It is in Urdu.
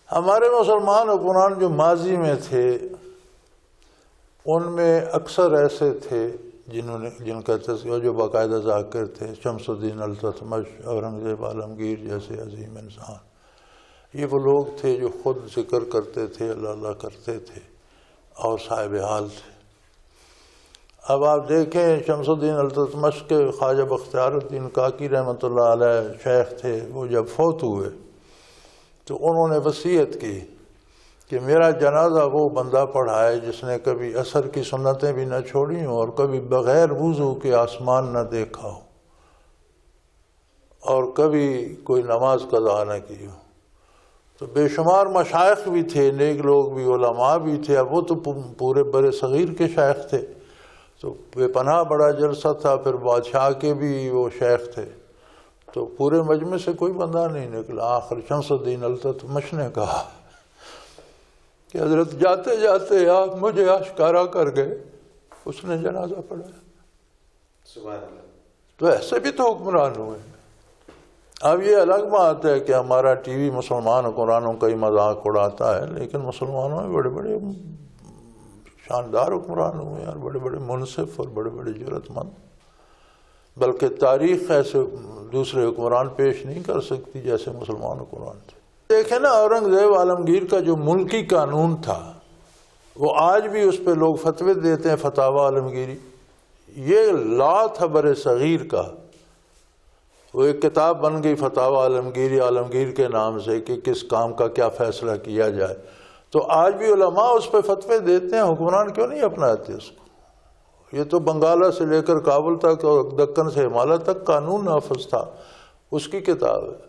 ہمارے مسلمان حکمران جو ماضی میں تھے ان میں اکثر ایسے تھے جن کا تذکرہ جو باقاعدہ ذاکر تھے، شمس الدین التتمش، اورنگزیب عالمگیر جیسے عظیم انسان. یہ وہ لوگ تھے جو خود ذکر کرتے تھے، اللہ اللہ کرتے تھے اور صاحب حال تھے. اب آپ دیکھیں شمس الدین التتمش کے خواجہ بختیار الدین کاکی رحمۃ اللہ علیہ شیخ تھے، وہ جب فوت ہوئے تو انہوں نے وصیت کی کہ میرا جنازہ وہ بندہ پڑھائے جس نے کبھی عصر کی سنتیں بھی نہ چھوڑی ہوں اور کبھی بغیر وضو کے آسمان نہ دیکھا ہو اور کبھی کوئی نماز قضا نہ کی ہو. تو بے شمار مشائخ بھی تھے، نیک لوگ بھی، علماء بھی تھے. اب وہ تو پورے بر صغیر کے شیخ تھے، تو بے پناہ بڑا جلسہ تھا. پھر بادشاہ کے بھی وہ شیخ تھے، تو پورے مجمع سے کوئی بندہ نہیں نکلا. آخر شمس الدین التتمش نے کہا کہ حضرت جاتے جاتے آپ مجھے آشکارا کر گئے. اس نے جنازہ پڑھایا. سبحان اللہ. تو ایسے بھی تو حکمران ہوئے. اب یہ الگ بات ہے کہ ہمارا ٹی وی مسلمان حکمرانوں کا ہی مذاق اڑاتا ہے، لیکن مسلمانوں میں بڑے بڑے شاندار حکمران ہوئے اور بڑے بڑے منصف اور بڑے بڑے جرأت مند. بلکہ تاریخ ایسے دوسرے حکمران پیش نہیں کر سکتی جیسے مسلمان حکمران تھے. دیکھیں نا، اورنگزیب عالمگیر کا جو ملکی قانون تھا وہ آج بھی اس پہ لوگ فتوے دیتے ہیں، فتاوی عالمگیری. یہ لا تھا بر صغیر کا. وہ ایک کتاب بن گئی فتاوی عالمگیری، عالمگیر کے نام سے، کہ کس کام کا کیا فیصلہ کیا جائے. تو آج بھی علماء اس پہ فتوے دیتے ہیں. حکمران کیوں نہیں اپناتے اس کو؟ یہ تو بنگالہ سے لے کر کابل تک اور دکن سے ہمالیہ تک قانون نافذ تھا، اس کی کتاب ہے.